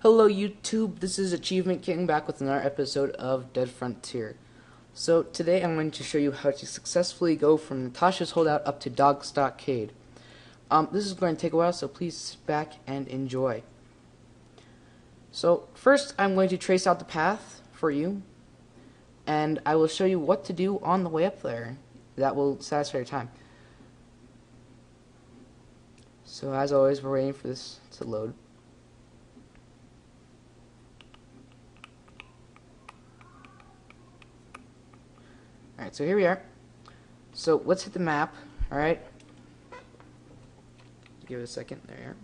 Hello YouTube, this is Achievement King back with another episode of Dead Frontier. So today I'm going to show you how to successfully go from Natysha's Holdout up to Dogg Stockade. This is going to take a while, so please sit back and enjoy. So first I'm going to trace out the path for you, and I will show you what to do on the way up there. That will satisfy your time. So as always, we're waiting for this to load. Alright, so here we are. So let's hit the map, alright? Give it a second, there you are.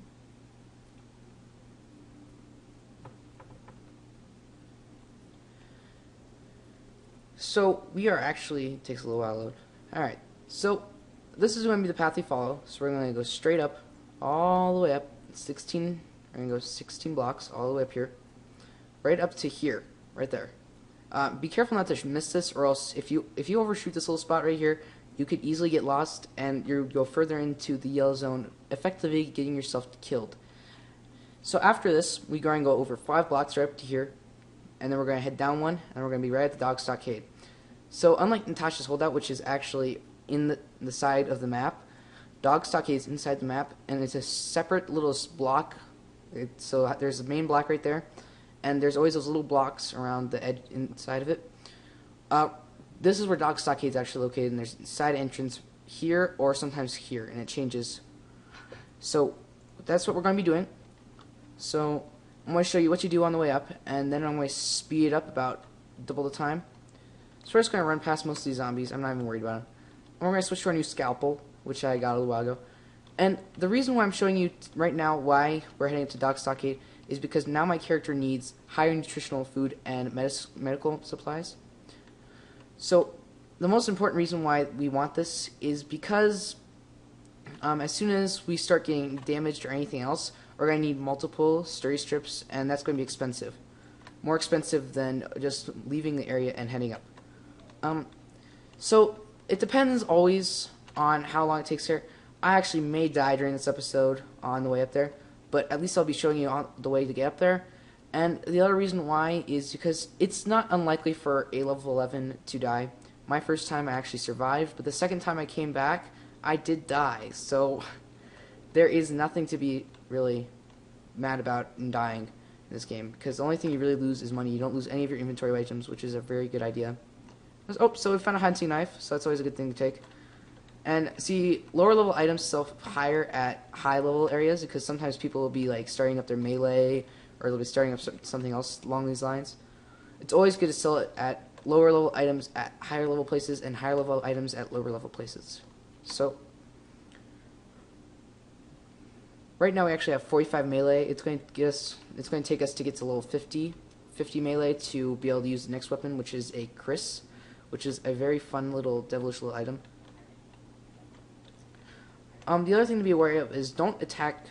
So we are actually, it takes a little while to load. Alright, so this is going to be the path we follow. So we're going to go straight up, all the way up, 16, we're going to go 16 blocks, all the way up here. Right up to here, right there. Be careful not to miss this, or else if you overshoot this little spot right here, you could easily get lost and you go further into the yellow zone, effectively getting yourself killed. So after this, we're going to go over 5 blocks right up to here, and then we're going to head down one, and we're going to be right at the Dogg Stockade. So unlike Natysha's Holdout, which is actually in the side of the map, Dogg Stockade is inside the map, and it's a separate little block. So there's the main block right there, and there's always those little blocks around the edge inside of it. This is where Dogg Stockade is actually located, and there's a side entrance here or sometimes here, and it changes. So that's what we're going to be doing. So I'm going to show you what you do on the way up, and then I'm going to speed it up about double the time. So we're just going to run past most of these zombies. I'm not even worried about them. And we're going to switch to our new scalpel, which I got a little while ago. And the reason why I'm showing you right now why we're heading to Dogg Stockade is because now my character needs higher nutritional food and medical supplies. So the most important reason why we want this is because as soon as we start getting damaged or anything else, we're going to need multiple sturdy strips, and that's going to be expensive. More expensive than just leaving the area and heading up. So it depends always on how long it takes here. I actually may die during this episode on the way up there, but at least I'll be showing you on the way to get up there. And the other reason why is because it's not unlikely for a level 11 to die. My first time I actually survived, but the second time I came back, I did die. So there is nothing to be really mad about in dying in this game, because the only thing you really lose is money. You don't lose any of your inventory items, which is a very good idea. Oh, so we found a hunting knife, so that's always a good thing to take. And see, lower level items sell higher at high level areas, because sometimes people will be like starting up their melee, or they'll be starting up something else along these lines. It's always good to sell it at lower level items at higher level places, and higher level items at lower level places. So right now we actually have 45 melee. It's going to take us to get to level 50 melee to be able to use the next weapon, which is a Chris, which is a very fun little devilish little item. The other thing to be aware of is don't attack.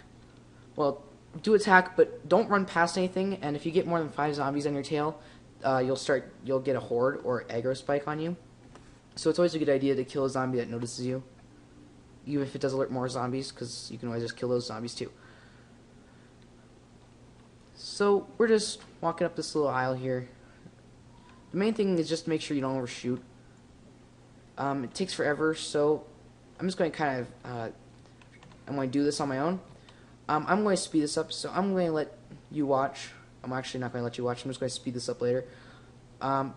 Well, do attack, but don't run past anything. And if you get more than 5 zombies on your tail, you'll get a horde or aggro spike on you. So it's always a good idea to kill a zombie that notices you, even if it does alert more zombies, because you can always just kill those zombies too. So we're just walking up this little aisle here. The main thing is just to make sure you don't overshoot. It takes forever, so I'm just going to kind of I'm going to do this on my own. I'm going to speed this up, so I'm going to let you watch. I'm actually not going to let you watch. I'm just going to speed this up later. So I'm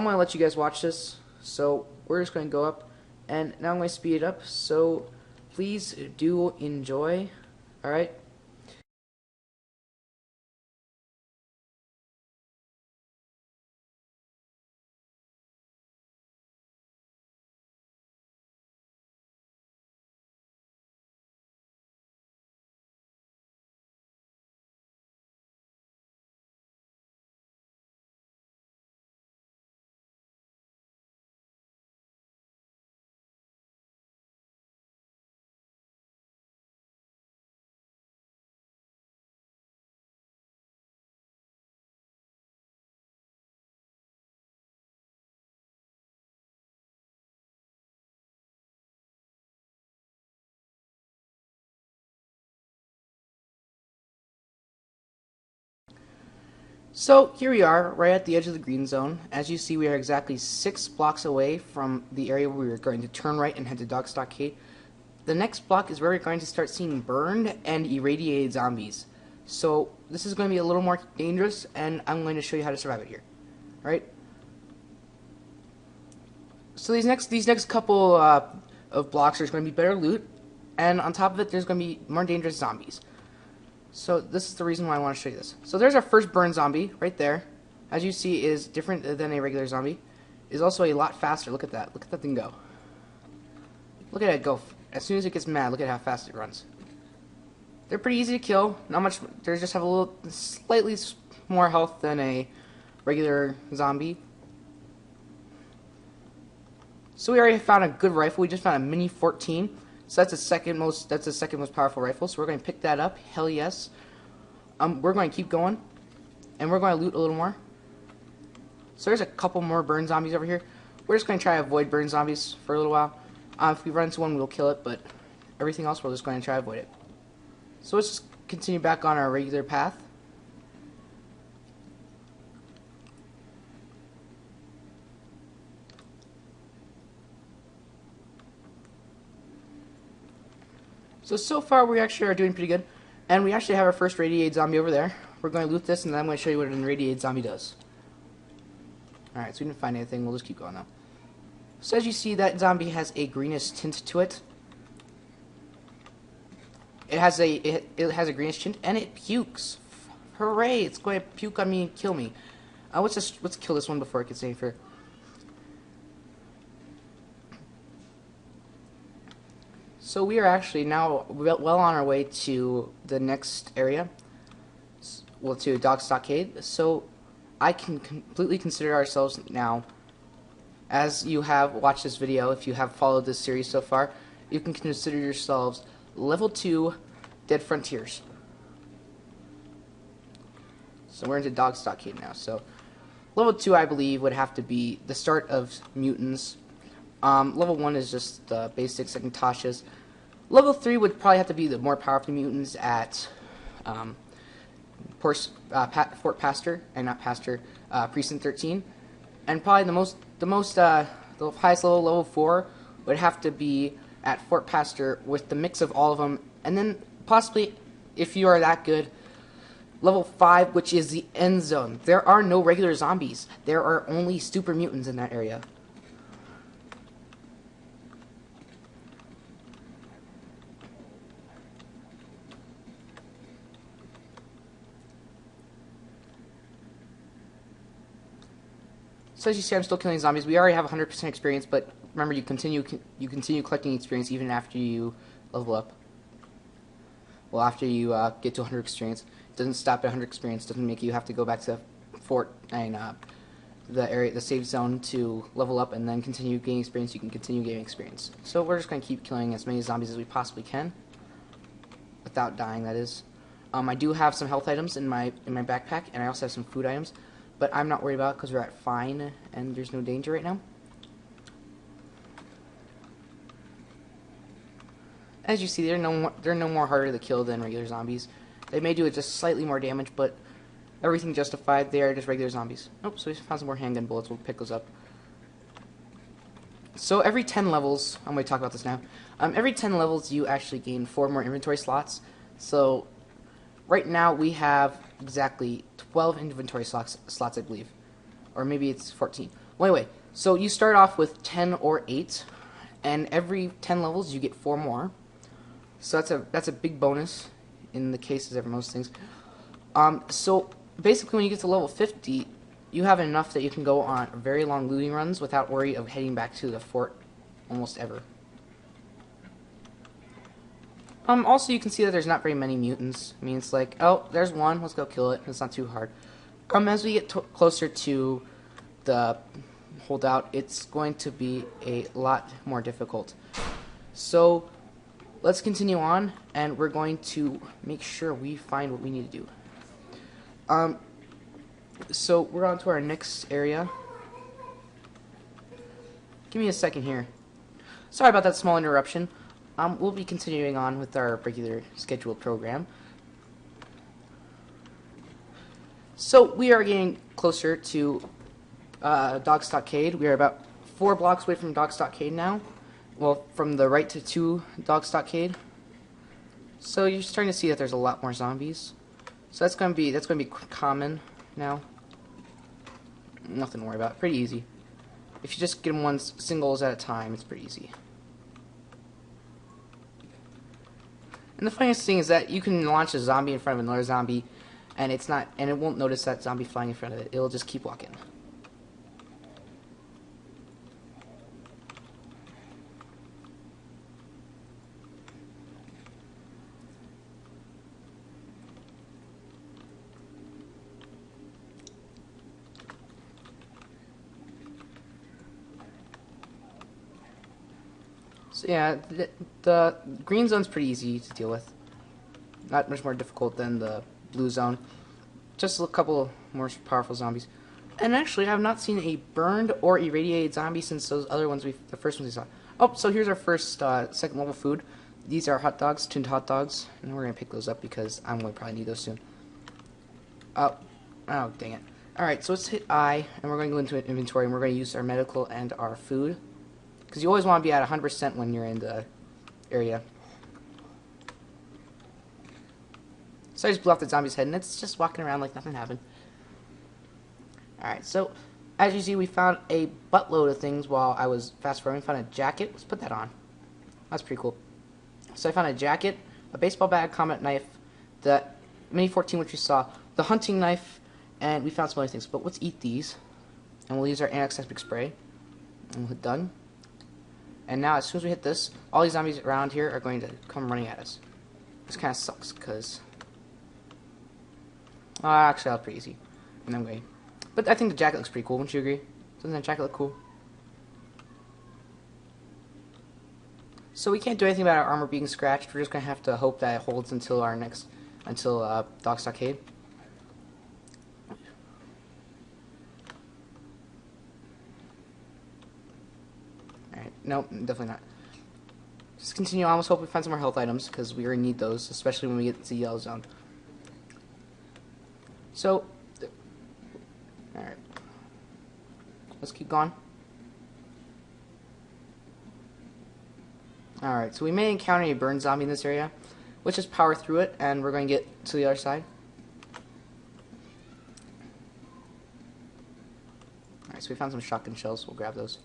going to let you guys watch this. So we're just going to go up, and now I'm going to speed it up. So please do enjoy. All right. So here we are, right at the edge of the green zone. As you see, we are exactly 6 blocks away from the area where we are going to turn right and head to Dogg Stockade. The next block is where we're going to start seeing burned and irradiated zombies. So this is going to be a little more dangerous, and I'm going to show you how to survive it here. Right? So these next couple of blocks, there's going to be better loot, and on top of it, there's going to be more dangerous zombies. So this is the reason why I want to show you this. So there's our first burn zombie right there. As you see, is different than a regular zombie. Is also a lot faster. Look at that. Look at that thing go. Look at it go. As soon as it gets mad, look at how fast it runs. They're pretty easy to kill. Not much. They just have a little, slightly more health than a regular zombie. So we already found a good rifle. We just found a Mini 14. So that's the second most powerful rifle. So we're going to pick that up. Hell yes. We're going to keep going, and we're going to loot a little more. So there's a couple more burn zombies over here. We're just going to try to avoid burn zombies for a little while. If we run into one, we'll kill it, but everything else we're just going to try to avoid it. So let's just continue back on our regular path. So far we actually are doing pretty good. And we actually have our first radiated zombie over there. We're going to loot this, and then I'm going to show you what an irradiated zombie does. Alright, so we didn't find anything. We'll just keep going now. So as you see, that zombie has a greenish tint to it. It has a greenish tint, and it pukes. Hooray! It's going to puke on me and kill me. Let's kill this one before it gets any further. So we are actually now well on our way to the next area, well, to Dogg Stockade. So I can completely consider ourselves now, as you have watched this video, if you have followed this series so far, you can consider yourselves level 2 Dead Frontiers. So we're into Dogg Stockade now. So level 2, I believe, would have to be the start of mutants. Level 1 is just the basics like Natasha's. Level 3 would probably have to be the more powerful mutants at Fort Pastor, and not Pastor, Precinct 13. And probably the highest level 4, would have to be at Fort Pastor with the mix of all of them. And then possibly, if you are that good, level 5, which is the end zone. There are no regular zombies. There are only super mutants in that area. So as you see, I'm still killing zombies. We already have 100% experience, but remember, you continue collecting experience even after you level up. Well, after you get to 100 experience, it doesn't stop at 100 experience. Doesn't make you have to go back to the fort and the save zone to level up and then continue gaining experience. You can continue gaining experience. So we're just going to keep killing as many zombies as we possibly can, without dying. That is. I do have some health items in my backpack, and I also have some food items. But I'm not worried about it because we're at fine and there's no danger right now. As you see, they're no more harder to kill than regular zombies. They may do just slightly more damage, but everything justified. They are just regular zombies. Oh, so we found some more handgun bullets. We'll pick those up. So every 10 levels, I'm going to talk about this now. Every 10 levels, you actually gain 4 more inventory slots. So right now we have exactly 12 inventory slots, I believe. Or maybe it's 14. Well, anyway, so you start off with 10 or 8, and every 10 levels you get 4 more. So that's a big bonus in the cases of most things. So basically when you get to level 50, you have enough that you can go on very long looting runs without worry of heading back to the fort almost ever. Also, you can see that there's not very many mutants. I mean, it's like, oh, there's one, let's go kill it. It's not too hard. As we get closer to the Holdout, it's going to be a lot more difficult. So, let's continue on, and we're going to make sure we find what we need to do. So, we're on to our next area. Give me a second here. Sorry about that small interruption. We'll be continuing on with our regular scheduled program. So we are getting closer to Dogg Stockade. We are about 4 blocks away from Dogg Stockade now. Well, from the right to Dogg Stockade. So you're starting to see that there's a lot more zombies. So that's gonna be common now. Nothing to worry about. Pretty easy. If you just get them singles at a time, it's pretty easy. And the funniest thing is that you can launch a zombie in front of another zombie, and it won't notice that zombie flying in front of it. It'll just keep walking. So yeah, the green zone's pretty easy to deal with. Not much more difficult than the blue zone. Just a couple more powerful zombies. And actually, I have not seen a burned or irradiated zombie since those other ones the first ones we saw. Oh, so here's our first second level food. These are hot dogs, tuned hot dogs, and we're gonna pick those up because I'm gonna probably need those soon. Oh, dang it. All right, so let's hit I, and we're gonna go into an inventory, and we're gonna use our medical and our food. Because you always want to be at 100% when you're in the area. So I just blew off the zombie's head, and it's just walking around like nothing happened. Alright, so as you see, we found a buttload of things while I was fast-forwarding. We found a jacket. Let's put that on. That's pretty cool. So I found a jacket, a baseball bag, combat knife, the Mini 14, which you saw, the hunting knife, and we found some other things. But let's eat these, and we'll use our antiseptic spray, and we'll hit done. And now, as soon as we hit this, all these zombies around here are going to come running at us. This kind of sucks, because... actually, that was pretty easy. And I'm going. But I think the jacket looks pretty cool, wouldn't you agree? Doesn't that jacket look cool? So we can't do anything about our armor being scratched. We're just going to have to hope that it holds until Dogg Stockade. Nope, definitely not. Just continue on. Let's hope we find some more health items, because we really need those, especially when we get to the yellow zone. So, alright. Let's keep going. Alright, so we may encounter a burn zombie in this area. Let's just power through it, and we're going to get to the other side. Alright, so we found some shotgun shells. We'll grab those.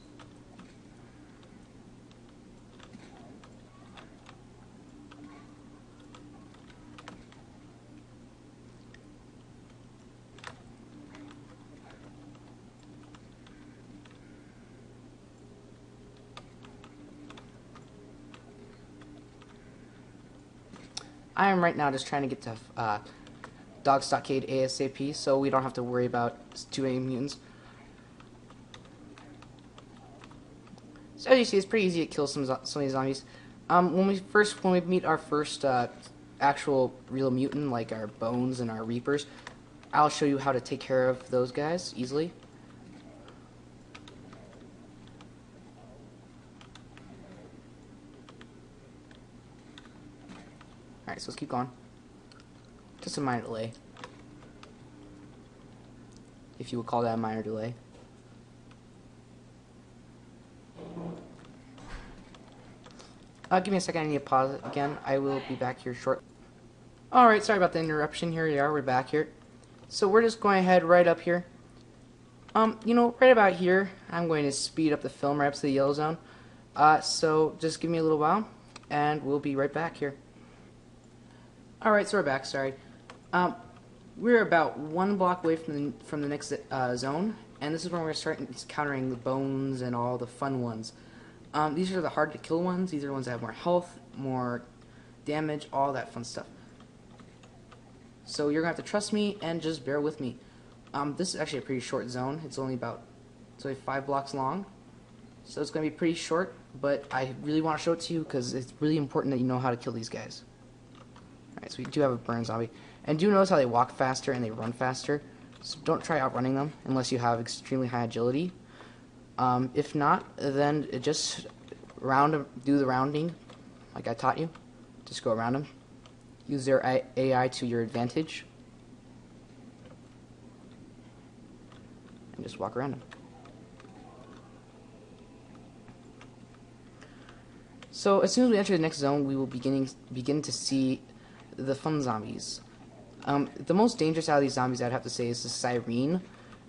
I am right now just trying to get to Dogg Stockade ASAP, so we don't have to worry about too many mutants. So as you see, it's pretty easy to kill some of these zombies. When we meet our first actual real mutant, like our bones and our reapers, I'll show you how to take care of those guys easily. Alright, so let's keep going. Just a minor delay. If you would call that a minor delay. Give me a second, I need to pause it again. I will be back here shortly. Alright, sorry about the interruption. Here we are, we're back here. So we're just going ahead right up here. You know, right about here, I'm going to speed up the film right up to the yellow zone. So just give me a little while, and we'll be right back here. Alright, so we're back, sorry. We're about 1 block away from the next zone, and this is where we're going to start encountering the bones and all the fun ones. These are the hard to kill ones. These are the ones that have more health, more damage, all that fun stuff. So you're going to have to trust me and just bear with me. This is actually a pretty short zone. It's only 5 blocks long. So it's going to be pretty short, but I really want to show it to you because it's really important that you know how to kill these guys. Alright, so we do have a burn zombie. And do notice how they walk faster and they run faster. So don't try outrunning them unless you have extremely high agility. If not, then just do the rounding, like I taught you. Just go around them. Use their AI to your advantage. and just walk around them. So as soon as we enter the next zone, we will begin to see the fun zombies. The most dangerous out of these zombies, I'd have to say, is the Siren,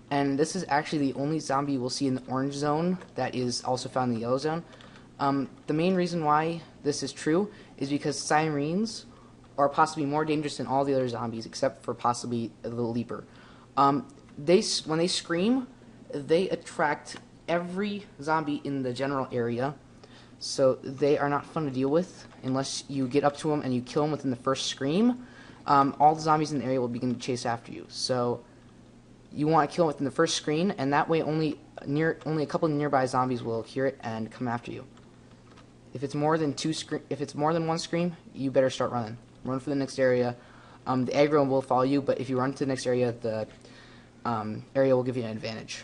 and this is actually the only zombie we'll see in the orange zone that is also found in the yellow zone. The main reason why this is true is because Sirens are possibly more dangerous than all the other zombies, except for possibly the Leaper. When they scream, they attract every zombie in the general area, so they are not fun to deal with unless you get up to them and you kill them within the first scream. All the zombies in the area will begin to chase after you. So you want to kill them within the first screen, and that way only a couple of nearby zombies will hear it and come after you. If it's more than one scream, you better start running. Run for the next area. The aggro will follow you, but if you run to the next area, the area will give you an advantage.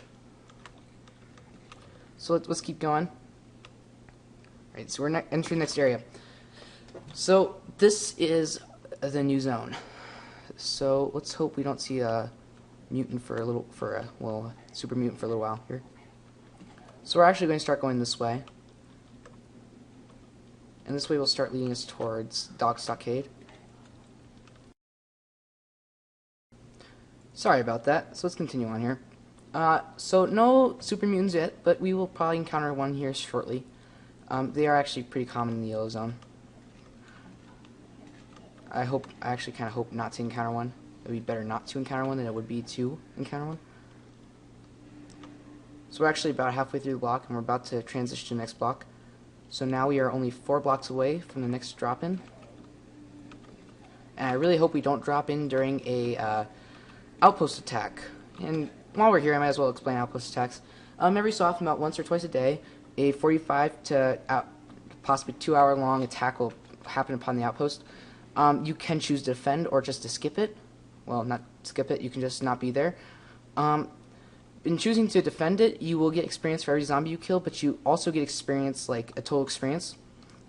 So let's keep going. Alright, so we're entering the next area. So this is the new zone. So let's hope we don't see a mutant super mutant for a little while here. So we're actually going to start going this way. And this way will start leading us towards Dogg Stockade. Sorry about that, so let's continue on here. So no super mutants yet, but we will probably encounter one here shortly. They are actually pretty common in the yellow zone. I actually kind of hope not to encounter one. It would be better not to encounter one than it would be to encounter one. So we're actually about halfway through the block, and we're about to transition to the next block. So now we are only 4 blocks away from the next drop-in. And I really hope we don't drop in during a outpost attack. And while we're here, I might as well explain outpost attacks. Every so often, about once or twice a day, a 45 to possibly 2-hour long attack will happen upon the outpost. You can choose to defend or just to skip it. Well, not skip it, you can just not be there. In choosing to defend it, you will get experience for every zombie you kill, but you also get experience, like a total experience.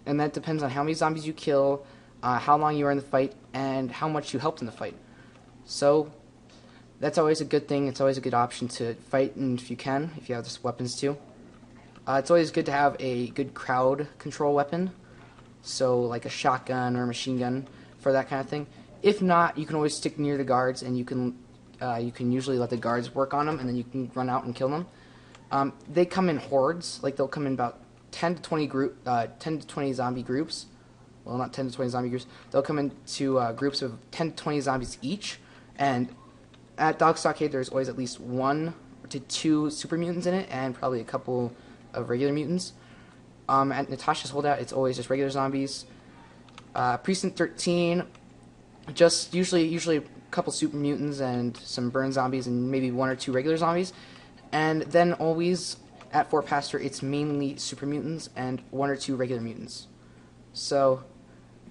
And that depends on how many zombies you kill, how long you are in the fight, and how much you helped in the fight. So that's always a good thing. It's always a good option to fight, and if you have just weapons too. It's always good to have a good crowd control weapon, so like a shotgun or a machine gun for that kind of thing. If not, you can always stick near the guards, and you can usually let the guards work on them, and then you can run out and kill them. They come in hordes, like they'll come in about 10 to 20 zombie groups. Well, not 10 to 20 zombie groups. They'll come into groups of 10 to 20 zombies each, and at Dogg Stockade there's always at least 1 to 2 super mutants in it, and probably a couple of regular mutants. At Natysha's Holdout, it's always just regular zombies. Precinct 13, just usually a couple super mutants and some burn zombies and maybe 1 or 2 regular zombies. And then always at Fort Pastor, it's mainly super mutants and 1 or 2 regular mutants. So,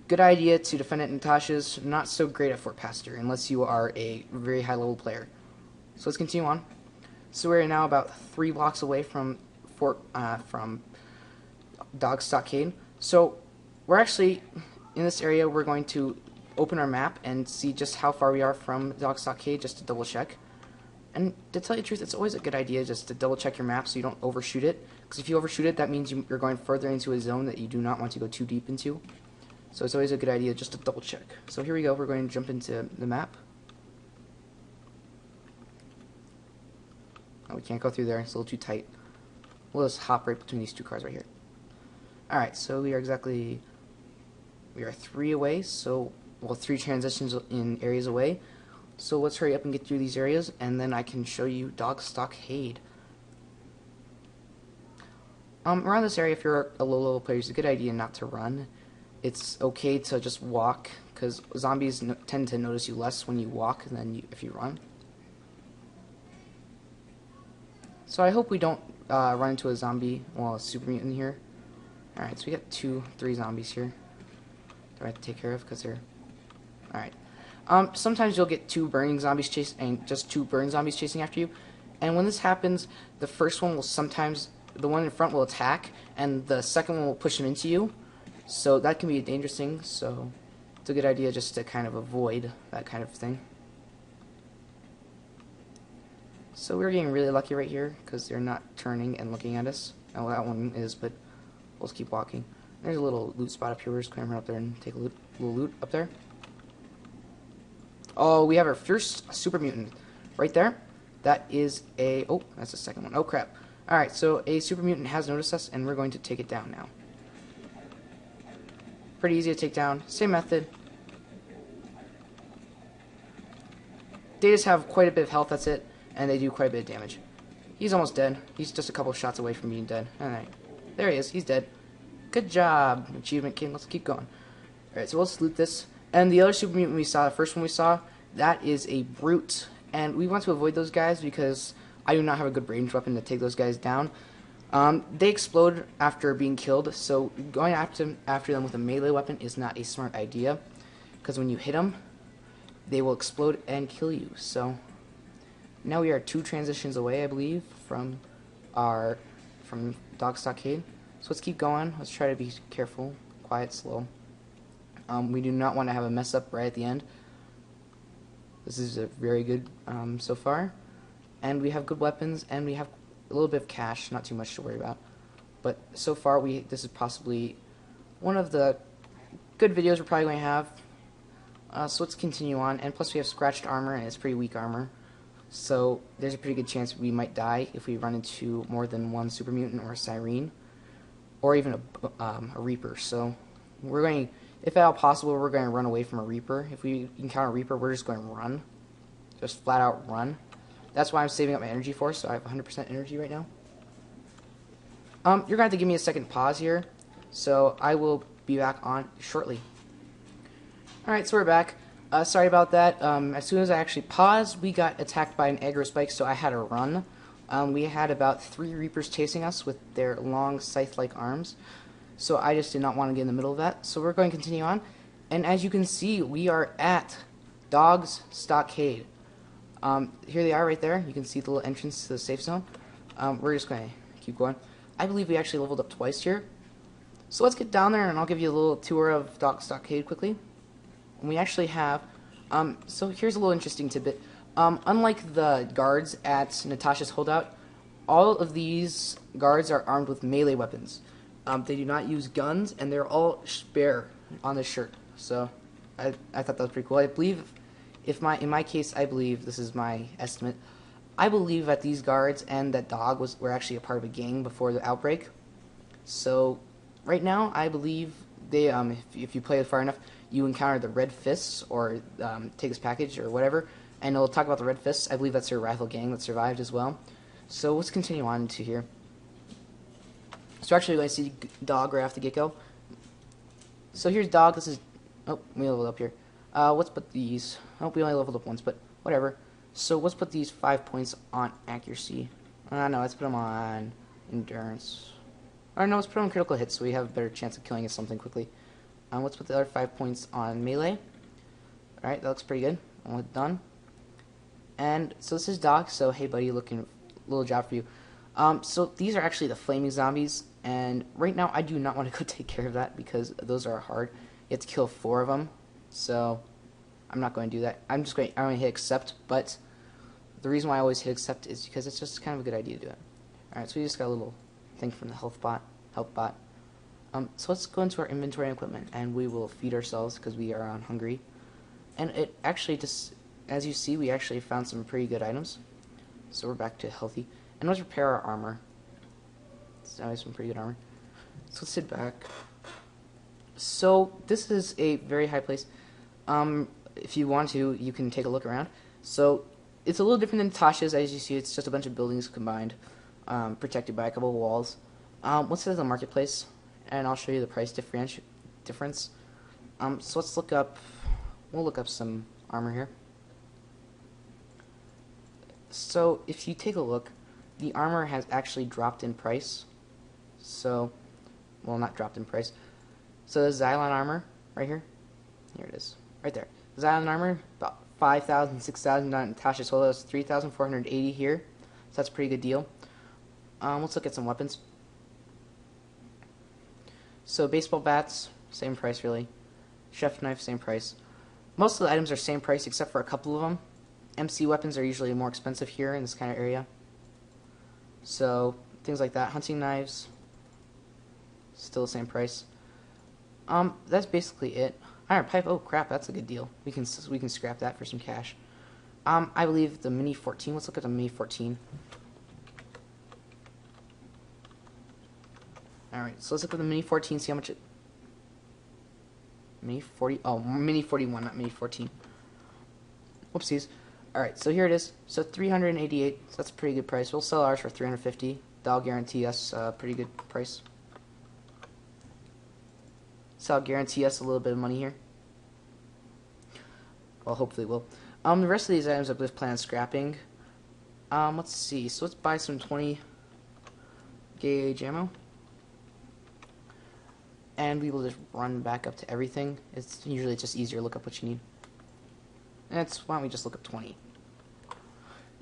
good idea to defend at Natysha's, not so great at Fort Pastor unless you are a very high level player. So let's continue on. So we're now about 3 blocks away from Dogg Stockade. So we're actually in this area. We're going to open our map and see just how far we are from Dogg Stockade, just to double check. And to tell you the truth, it's always a good idea just to double check your map so you don't overshoot it, because if you overshoot it, that means you're going further into a zone that you do not want to go too deep into. So it's always a good idea just to double check. So here we go. We're going to jump into the map. Oh, we can't go through there. It's a little too tight. We'll just hop right between these 2 cars right here. Alright, so we are 3 away, so, well, 3 transitions in areas away. So let's hurry up and get through these areas, and then I can show you Dogg Stockade. Around this area, if you're a low level player, it's a good idea not to run. It's okay to just walk, because zombies tend to notice you less when you walk than if you run. So I hope we don't run into a super mutant here. Alright, so we got 3 zombies here that I have to take care of because they're... Alright. Sometimes you'll get 2 burning zombies chasing after you. And when this happens, the first one will the one in front will attack, and the second one will push him into you. So that can be a dangerous thing, so it's a good idea just to kind of avoid that kind of thing. So we're getting really lucky right here because they're not turning and looking at us. Oh, that one is, but we'll just keep walking. There's a little loot spot up here. We're just going to run up there and take a little loot up there. Oh, we have our first super mutant right there. That is a... Oh, that's the second one. Oh, crap. Alright, so a super mutant has noticed us, and we're going to take it down now. Pretty easy to take down. Same method. They just have quite a bit of health, that's it, and they do quite a bit of damage. He's almost dead. He's just a couple shots away from being dead. Alright. There he is. He's dead. Good job, Achievement King. Let's keep going. Alright, so let's loot this. And the other super mutant we saw, the first one we saw, that is a brute. And we want to avoid those guys because I do not have a good ranged weapon to take those guys down. They explode after being killed, so going after them with a melee weapon is not a smart idea. Because when you hit them, they will explode and kill you. So now we are 2 transitions away, I believe, from Dogg Stockade. So let's keep going. Let's try to be careful, quiet, slow. We do not want to have a mess up right at the end. This is a very good so far. And we have good weapons, and we have a little bit of cash, not too much to worry about. But so far, this is possibly one of the good videos we're probably going to have. So let's continue on. And plus we have scratched armor, and it's pretty weak armor. So there's a pretty good chance we might die if we run into more than one super mutant or a siren. Or even a reaper. So we're going, if at all possible, we're going to run away from a reaper. If we encounter a reaper, we're just going to run. Just flat out run. That's why I'm saving up my energy for, so I have 100% energy right now. You're going to have to give me a second pause here, so I will be back on shortly. Alright, so we're back. Sorry about that. As soon as I actually paused, we got attacked by an aggro spike, so I had to run. We had about 3 reapers chasing us with their long scythe-like arms, so I just did not want to get in the middle of that. So we're going to continue on, and as you can see, we are at Dogg's Stockade. Here they are right there. You can see the little entrance to the safe zone. We're just going to keep going. I believe we actually leveled up twice here. So let's get down there and I'll give you a little tour of Dogg Stockade quickly. And we actually have, so here's a little interesting tidbit. Unlike the guards at Natysha's Holdout, all of these guards are armed with melee weapons. They do not use guns, and they're all spare on this shirt. So I thought that was pretty cool. I believe... in my case, I believe, this is my estimate, I believe that these guards and that Dogg were actually a part of a gang before the outbreak. So, right now, I believe they, if you play it far enough, you encounter the Red Fists, or take this package, or whatever, and it'll talk about the Red Fists. I believe that's their rival gang that survived as well. So, let's continue on to here. So, actually, we're going to see Dogg right off the get-go. So, here's Dogg. This is... Oh, we leveled up here. Let's put these... Oh, we only leveled up once, but whatever. So let's put these 5 points on accuracy. No, let's put them on endurance. Or no, let's put them on critical hits so we have a better chance of killing something quickly. Let's put the other 5 points on melee. Alright, that looks pretty good. Almost done. And so this is Dogg, so hey buddy, looking little job for you. So these are actually the flaming zombies, and right now I do not want to go take care of that because those are hard. You have to kill 4 of them. So I'm not going to do that. I'm going to hit accept, but the reason why I always hit accept is because it's just kind of a good idea to do it. Alright, so we just got a little thing from the help bot. So let's go into our inventory and equipment, and we will feed ourselves because we are on hungry. And it actually just, as you see, we actually found some pretty good items. So we're back to healthy. And let's repair our armor. So now we have some pretty good armor. So let's sit back. So this is a very high place. If you want to, you can take a look around. So it's a little different than Natysha's. As you see, it's just a bunch of buildings combined, protected by a couple of walls. Let's say the marketplace, and I'll show you the price difference. So let's look up. We'll look up some armor here. So if you take a look, the armor has actually dropped in price. So, well, not dropped in price. So the Xylon armor right here. Here it is, right there. Xylon armor, about 5,000, 6,000 on Natysha's Holdout. It's 3,480 here. So that's a pretty good deal. Let's look at some weapons. So baseball bats, same price really. Chef knife, same price. Most of the items are same price except for a couple of them. MC weapons are usually more expensive here in this kind of area. So things like that. Hunting knives, still the same price. That's basically it. Iron pipe. Oh crap, that's a good deal. We can scrap that for some cash. I believe the Mini 14. Let's look at the Mini 14. All right, so let's look at the Mini 14. See how much it. Mini 40. Oh, Mini 41, not Mini 14. Whoopsies. All right, so here it is. So 388. So that's a pretty good price. We'll sell ours for 350. That'll guarantee us a pretty good price. So I'll guarantee us a little bit of money here. Well, hopefully it will. The rest of these items I just plan on scrapping. Let's see. So let's buy some 20 gauge ammo. And we will just run back up to everything. It's usually just easier to look up what you need. And why don't we just look up 20?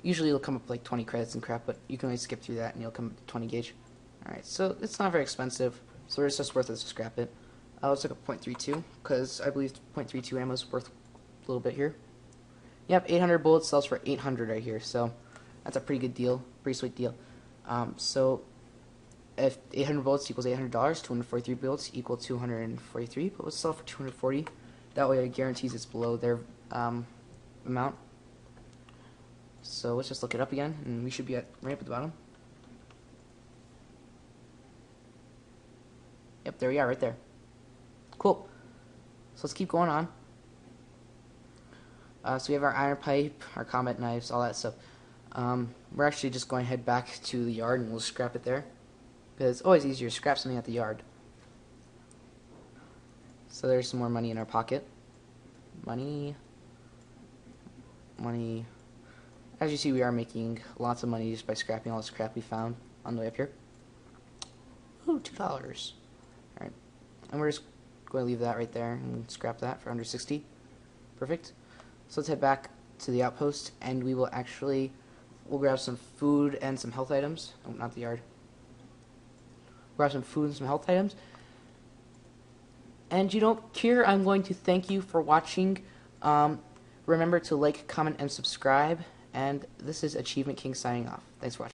Usually it'll come up like 20 credits and crap, but you can always skip through that and you'll come up to 20 gauge. Alright, so it's not very expensive, so it's just worth it to scrap it. Let's look up .32, because I believe .32 ammo is worth a little bit here. Yep, 800 bullets sells for 800 right here, so that's a pretty good deal, pretty sweet deal. So if 800 bullets equals $800, 243 bullets equal 243, but let's sell for 240. That way it guarantees it's below their amount. So let's just look it up again, and we should be right up at the bottom. Yep, there we are, right there. Cool. So let's keep going on. So we have our iron pipe, our combat knives, all that stuff. We're actually just going to head back to the yard and we'll scrap it there. Because it's always easier to scrap something at the yard. So there's some more money in our pocket. Money. As you see, we are making lots of money just by scrapping all this crap we found on the way up here. Ooh, $2. Alright. And we're just going to leave that right there and scrap that for under 60. Perfect. So let's head back to the outpost, and we'll grab some food and some health items. Oh, not the yard. Grab some food and some health items. And here I'm going to thank you for watching. Remember to like, comment, and subscribe. And this is Achievement King signing off. Thanks for watching.